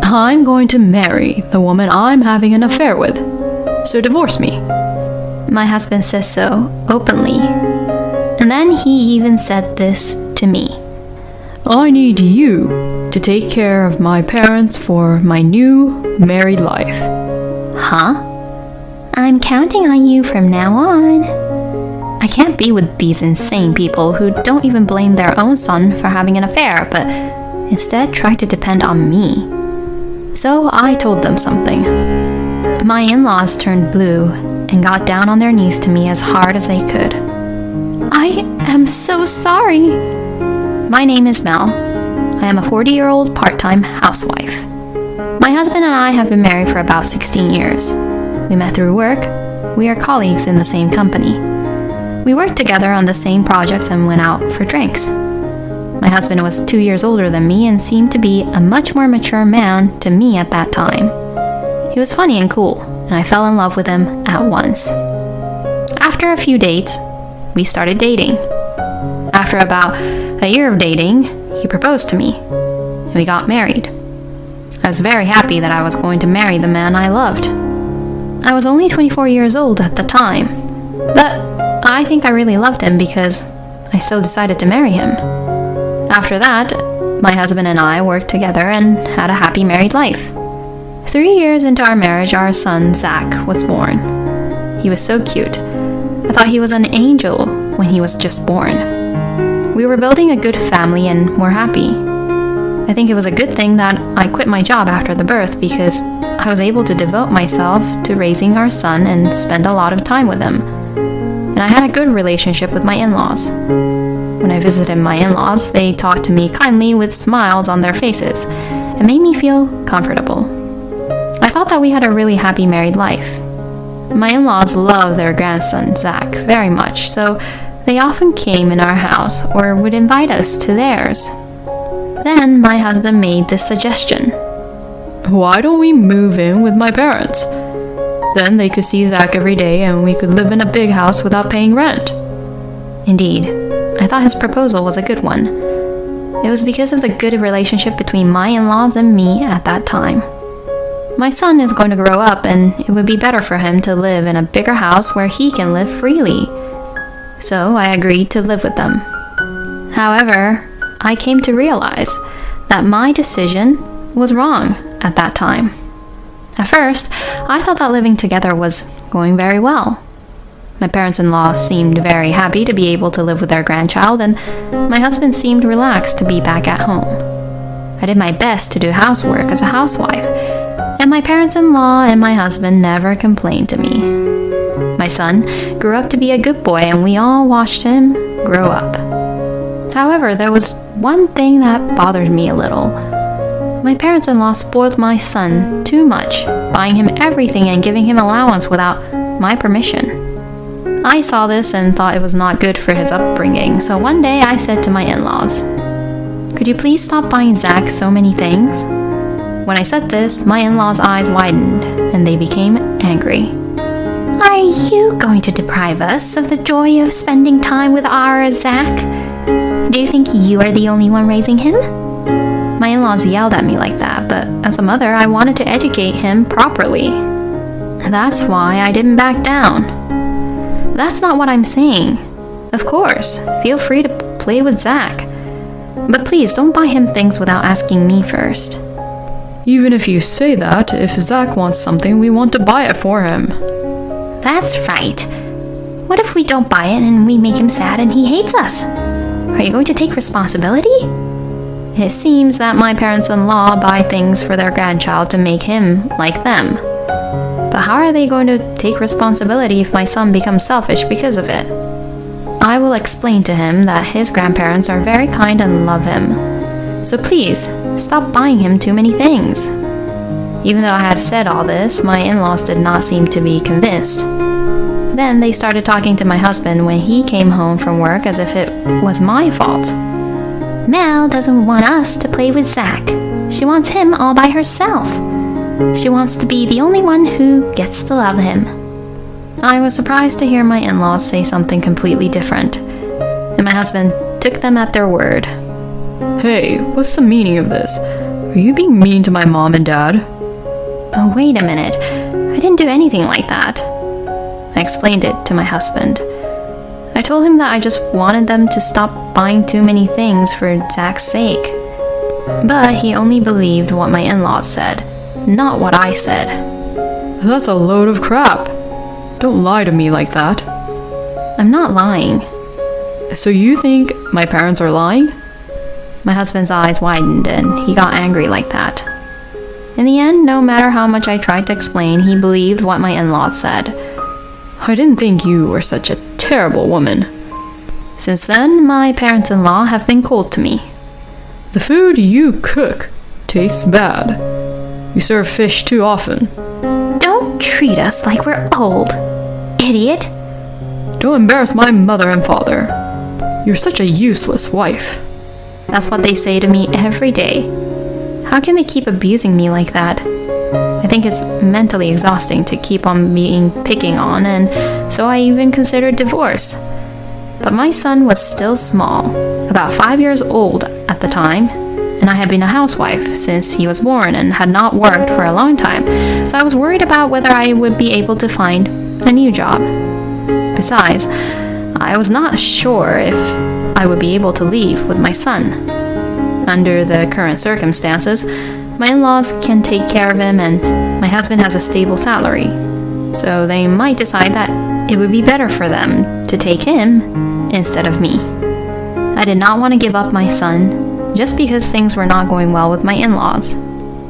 I'm going to marry the woman I'm having an affair with, so divorce me. My husband says so, openly. And then he even said this to me. I need you to take care of my parents for my new married life. Huh? I'm counting on you from now on. I can't be with these insane people who don't even blame their own son for having an affair, but instead try to depend on me. So I told them something. My in-laws turned blue and got down on their knees to me as hard as they could. I am so sorry. My name is Mel. I am a 40-year-old part-time housewife. My husband and I have been married for about 16 years. We met through work. We are colleagues in the same company. We worked together on the same projects and went out for drinks. My husband was 2 years older than me and seemed to be a much more mature man to me at that time. He was funny and cool, and I fell in love with him at once. After a few dates, we started dating. After about a year of dating, he proposed to me, and we got married. I was very happy that I was going to marry the man I loved. I was only 24 years old at the time, but I think I really loved him because I still decided to marry him. After that, my husband and I worked together and had a happy married life. 3 years into our marriage, our son, Zach, was born. He was so cute. I thought he was an angel when he was just born. We were building a good family and were happy. I think it was a good thing that I quit my job after the birth because I was able to devote myself to raising our son and spend a lot of time with him. And I had a good relationship with my in-laws. When I visited my in-laws, they talked to me kindly with smiles on their faces and made me feel comfortable. I thought that we had a really happy married life. My in-laws love their grandson, Zach, very much, so they often came in our house or would invite us to theirs. Then my husband made this suggestion. Why don't we move in with my parents? Then they could see Zach every day and we could live in a big house without paying rent. Indeed, I thought his proposal was a good one. It was because of the good relationship between my in-laws and me at that time. My son is going to grow up and it would be better for him to live in a bigger house where he can live freely. So I agreed to live with them. However, I came to realize that my decision was wrong at that time. At first, I thought that living together was going very well. My parents-in-law seemed very happy to be able to live with their grandchild, and my husband seemed relaxed to be back at home. I did my best to do housework as a housewife, and my parents-in-law and my husband never complained to me. My son grew up to be a good boy, and we all watched him grow up. However, there was one thing that bothered me a little. My parents-in-law spoiled my son too much, buying him everything and giving him allowance without my permission. I saw this and thought it was not good for his upbringing, so one day I said to my in-laws, "Could you please stop buying Zach so many things?" When I said this, my in-laws' eyes widened and they became angry. "Are you going to deprive us of the joy of spending time with our Zach? Do you think you are the only one raising him?" My in-laws yelled at me like that, but as a mother, I wanted to educate him properly. That's why I didn't back down. That's not what I'm saying. Of course, feel free to play with Zach. But please don't buy him things without asking me first. Even if you say that, if Zach wants something, we want to buy it for him. That's right. What if we don't buy it and we make him sad and he hates us? Are you going to take responsibility? It seems that my parents-in-law buy things for their grandchild to make him like them. But how are they going to take responsibility if my son becomes selfish because of it? I will explain to him that his grandparents are very kind and love him. So please, stop buying him too many things. Even though I had said all this, my in-laws did not seem to be convinced. Then they started talking to my husband when he came home from work as if it was my fault. Mel doesn't want us to play with Zach. She wants him all by herself. She wants to be the only one who gets to love him. I was surprised to hear my in-laws say something completely different, and my husband took them at their word. Hey, what's the meaning of this? Are Are you being mean to my mom and dad? Oh, wait a minute. I didn't do anything like that. I explained it to my husband. I told him that I just wanted them to stop buying too many things for Zach's sake. But he only believed what my in-laws said, not what I said. That's a load of crap. Don't lie to me like that. I'm not lying. So you think my parents are lying? My husband's eyes widened and he got angry like that. In the end, no matter how much I tried to explain, he believed what my in-laws said. I didn't think you were such a terrible woman. Since then, my parents-in-law have been cold to me. The food you cook tastes bad. You serve fish too often. Don't treat us like we're old, idiot. Don't embarrass my mother and father. You're such a useless wife. That's what they say to me every day. How can they keep abusing me like that? I think it's mentally exhausting to keep on picking on, and so I even considered divorce. But my son was still small, about 5 years old at the time, and I had been a housewife since he was born and had not worked for a long time, so I was worried about whether I would be able to find a new job. Besides, I was not sure if I would be able to leave with my son. Under the current circumstances, my in-laws can take care of him and my husband has a stable salary, so they might decide that it would be better for them to take him instead of me. I did not want to give up my son just because things were not going well with my in-laws,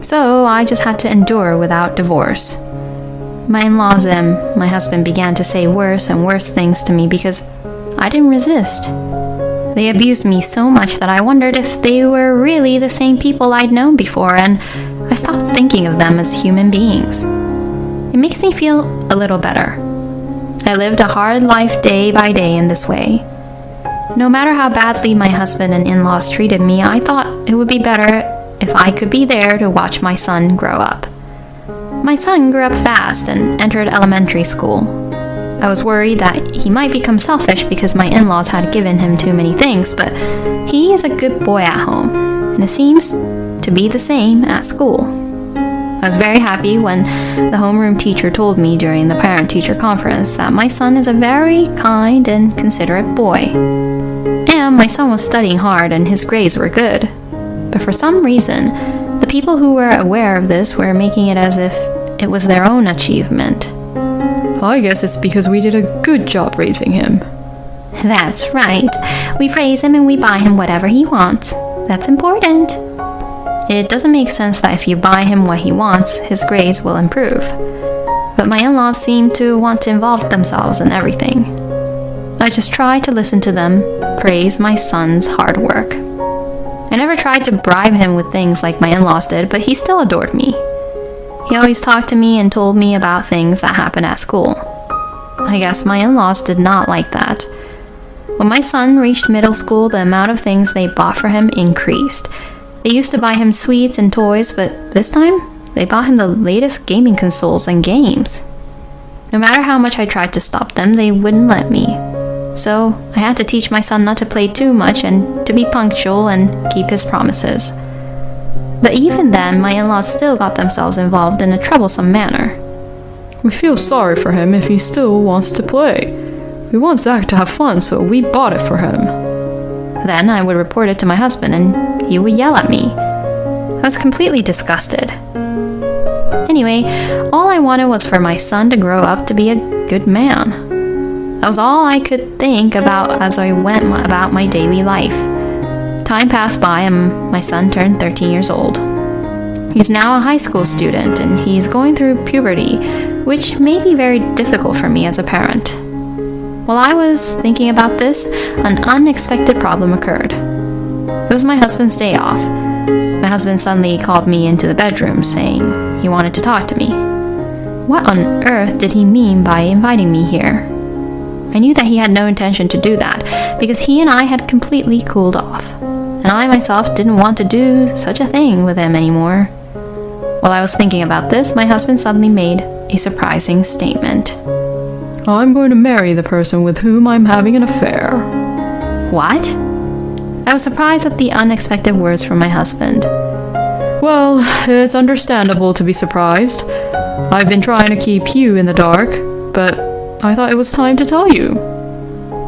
so I just had to endure without divorce. My in-laws and my husband began to say worse and worse things to me because I didn't resist. They abused me so much that I wondered if they were really the same people I'd known before, and I stopped thinking of them as human beings. It makes me feel a little better. I lived a hard life day by day in this way. No matter how badly my husband and in-laws treated me, I thought it would be better if I could be there to watch my son grow up. My son grew up fast and entered elementary school. I was worried that he might become selfish because my in-laws had given him too many things, but he is a good boy at home, and it seems to be the same at school. I was very happy when the homeroom teacher told me during the parent-teacher conference that my son is a very kind and considerate boy. And my son was studying hard and his grades were good. But for some reason, the people who were aware of this were making it as if it was their own achievement. I guess it's because we did a good job raising him. That's right. We praise him and we buy him whatever he wants. That's important. It doesn't make sense that if you buy him what he wants, his grades will improve. But my in-laws seem to want to involve themselves in everything. I just try to listen to them, praise my son's hard work. I never tried to bribe him with things like my in-laws did, but he still adored me. He always talked to me and told me about things that happened at school. I guess my in-laws did not like that. When my son reached middle school, the amount of things they bought for him increased. They used to buy him sweets and toys, but this time, they bought him the latest gaming consoles and games. No matter how much I tried to stop them, they wouldn't let me. So I had to teach my son not to play too much and to be punctual and keep his promises. But even then, my in-laws still got themselves involved in a troublesome manner. We feel sorry for him if he still wants to play. We want Zach to have fun, so we bought it for him. Then I would report it to my husband, and he would yell at me. I was completely disgusted. Anyway, all I wanted was for my son to grow up to be a good man. That was all I could think about as I went about my daily life. Time passed by and my son turned 13 years old. He's now a high school student and he's going through puberty, which may be very difficult for me as a parent. While I was thinking about this, an unexpected problem occurred. It was my husband's day off. My husband suddenly called me into the bedroom saying he wanted to talk to me. What on earth did he mean by inviting me here? I knew that he had no intention to do that because he and I had completely cooled off. And I myself didn't want to do such a thing with him anymore. While I was thinking about this, my husband suddenly made a surprising statement. I'm going to marry the person with whom I'm having an affair. What? I was surprised at the unexpected words from my husband. Well, it's understandable to be surprised. I've been trying to keep you in the dark, but I thought it was time to tell you.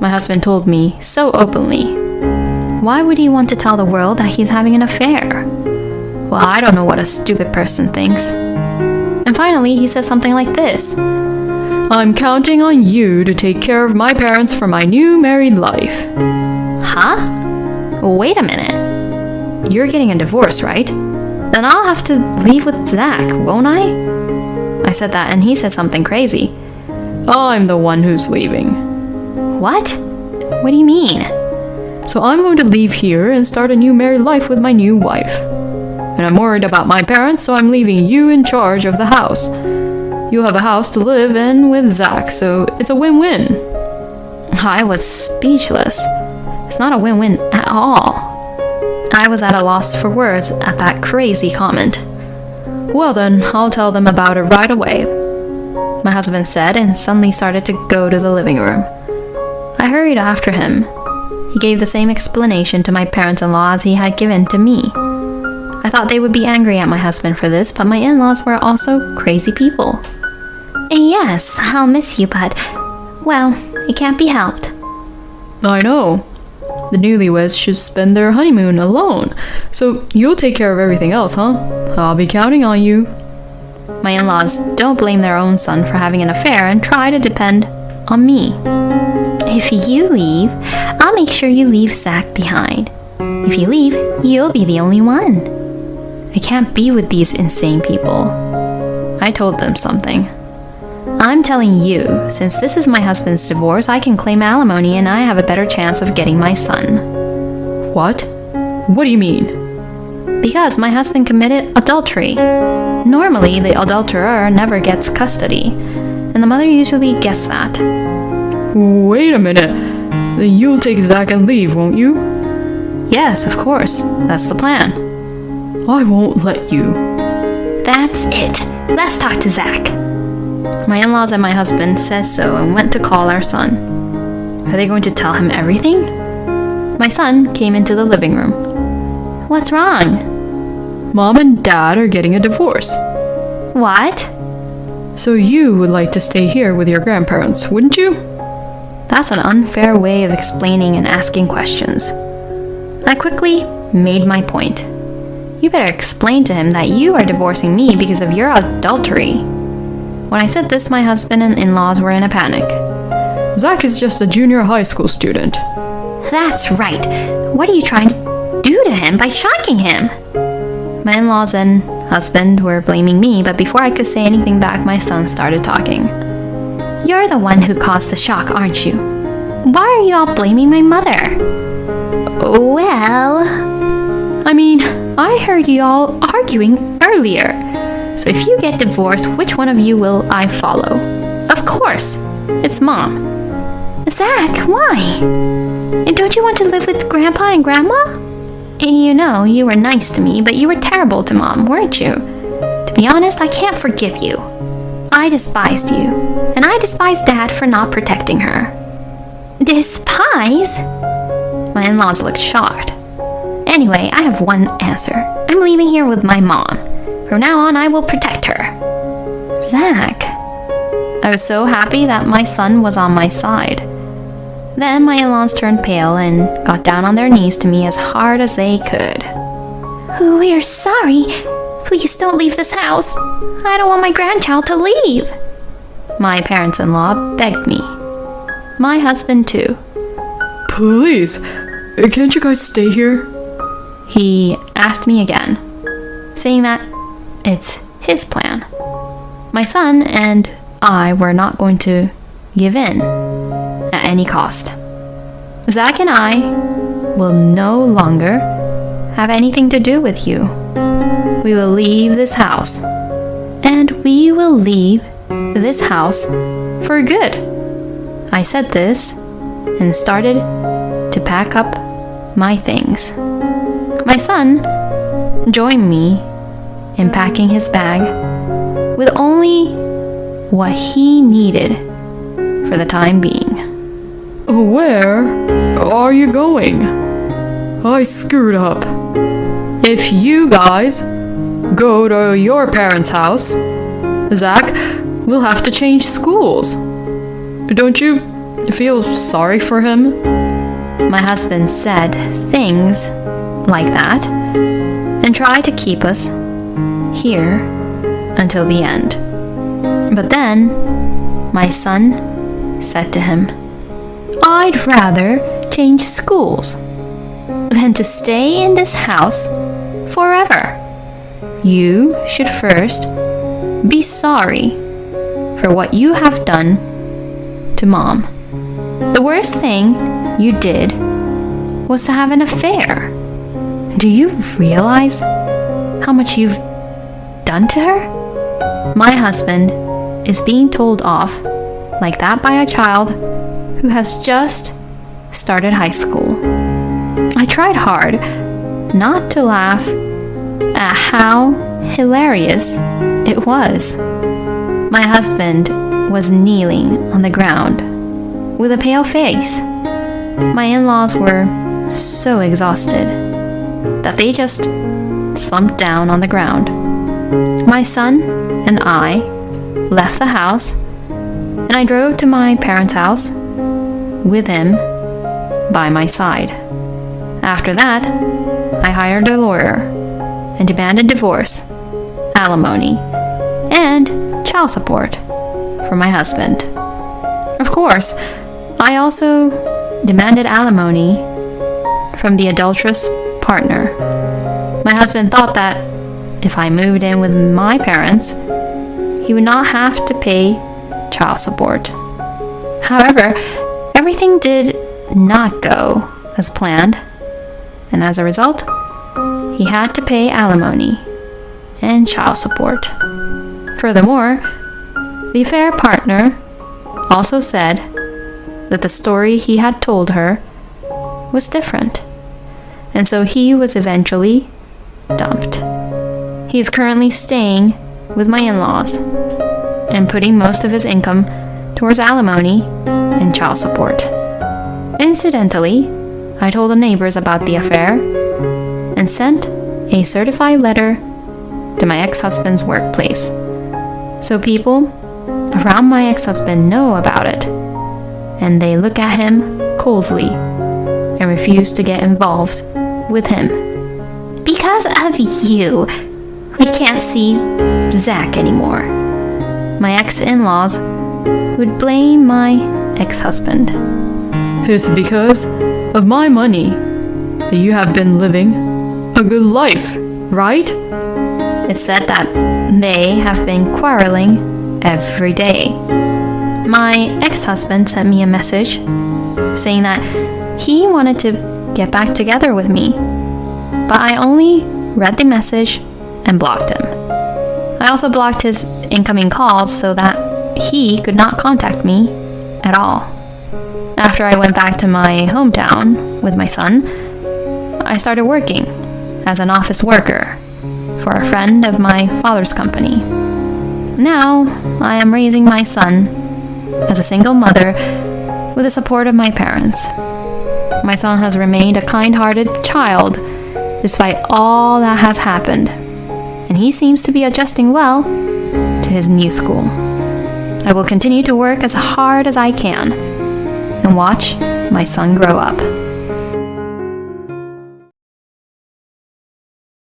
My husband told me so openly. Why would he want to tell the world that he's having an affair? Well, I don't know what a stupid person thinks. And finally, he says something like this. I'm counting on you to take care of my parents for my new married life. Huh? Wait a minute. You're getting a divorce, right? Then I'll have to leave with Zach, won't I? I said that and he said something crazy. I'm the one who's leaving. What? What do you mean? So I'm going to leave here and start a new married life with my new wife. And I'm worried about my parents, so I'm leaving you in charge of the house. You'll have a house to live in with Zach, so it's a win-win. I was speechless. It's not a win-win at all. I was at a loss for words at that crazy comment. Well then, I'll tell them about it right away, my husband said, and suddenly started to go to the living room. I hurried after him. He gave the same explanation to my parents-in-law as he had given to me. I thought they would be angry at my husband for this, but my in-laws were also crazy people. Yes, I'll miss you, but, well, it can't be helped. I know. The newlyweds should spend their honeymoon alone, so you'll take care of everything else, huh? I'll be counting on you. My in-laws don't blame their own son for having an affair and try to depend on me. If you leave, I'll make sure you leave Zach behind. If you leave, you'll be the only one. I can't be with these insane people. I told them something. I'm telling you, since this is my husband's divorce, I can claim alimony and I have a better chance of getting my son. What? What do you mean? Because my husband committed adultery. Normally, the adulterer never gets custody, and the mother usually gets that. Wait a minute. Then you'll take Zach and leave, won't you? Yes, of course. That's the plan. I won't let you. That's it. Let's talk to Zach. My in-laws and my husband says so and went to call our son. Are they going to tell him everything? My son came into the living room. What's wrong? Mom and Dad are getting a divorce. What? So you would like to stay here with your grandparents, wouldn't you? That's an unfair way of explaining and asking questions. I quickly made my point. You better explain to him that you are divorcing me because of your adultery. When I said this, my husband and in-laws were in a panic. Zach is just a junior high school student. That's right. What are you trying to do to him by shocking him? My in-laws and husband were blaming me, but before I could say anything back, my son started talking. You're the one who caused the shock, aren't you? Why are you all blaming my mother? Well, I mean, I heard you all arguing earlier. So if you get divorced, which one of you will I follow? Of course, it's Mom. Zach, why? And don't you want to live with Grandpa and Grandma? You know, you were nice to me, but you were terrible to Mom, weren't you? To be honest, I can't forgive you. I despised you, and I despise Dad for not protecting her. Despise? My in-laws looked shocked. Anyway, I have one answer. I'm leaving here with my mom. From now on, I will protect her. Zach. I was so happy that my son was on my side. Then my in-laws turned pale and got down on their knees to me as hard as they could. We're sorry. Please don't leave this house. I don't want my grandchild to leave. My parents-in-law begged me. My husband, too. Please, can't you guys stay here? He asked me again, saying that it's his plan. My son and I were not going to give in at any cost. Zach and I will no longer have anything to do with you. We will leave this house, and we will leave this house for good. I said this and started to pack up my things. My son joined me in packing his bag with only what he needed for the time being. Where are you going? I screwed up. If you guys go to your parents' house, Zach will have to change schools. Don't you feel sorry for him?" My husband said things like that and tried to keep us here until the end. But then my son said to him, "I'd rather change schools than to stay in this house forever. You should first be sorry for what you have done to Mom. The worst thing you did was to have an affair. Do you realize how much you've done to her?" My husband is being told off like that by a child who has just started high school. I tried hard not to laugh at how hilarious it was. My husband was kneeling on the ground with a pale face. My in-laws were so exhausted that they just slumped down on the ground. My son and I left the house, and I drove to my parents' house with him by my side. After that, I hired a lawyer and demanded divorce, alimony, and child support for my husband. Of course, I also demanded alimony from the adulterous partner. My husband thought that if I moved in with my parents, he would not have to pay child support. However, everything did not go as planned, and as a result, he had to pay alimony and child support. Furthermore, the affair partner also said that the story he had told her was different, and so he was eventually dumped. He is currently staying with my in-laws and putting most of his income towards alimony and child support. Incidentally, I told the neighbors about the affair and sent a certified letter to my ex-husband's workplace, so people around my ex-husband know about it, and they look at him coldly and refuse to get involved with him. Because of you, we can't see Zach anymore. My ex-in-laws would blame my ex-husband. "It's because of my money that you have been living a good life, right?" It's said that they have been quarreling every day. My ex-husband sent me a message saying that he wanted to get back together with me, but I only read the message and blocked him. I also blocked his incoming calls so that he could not contact me at all. After I went back to my hometown with my son, I started working as an office worker for a friend of my father's company. Now, I am raising my son as a single mother with the support of my parents. My son has remained a kind-hearted child despite all that has happened, and he seems to be adjusting well to his new school. I will continue to work as hard as I can and watch my son grow up.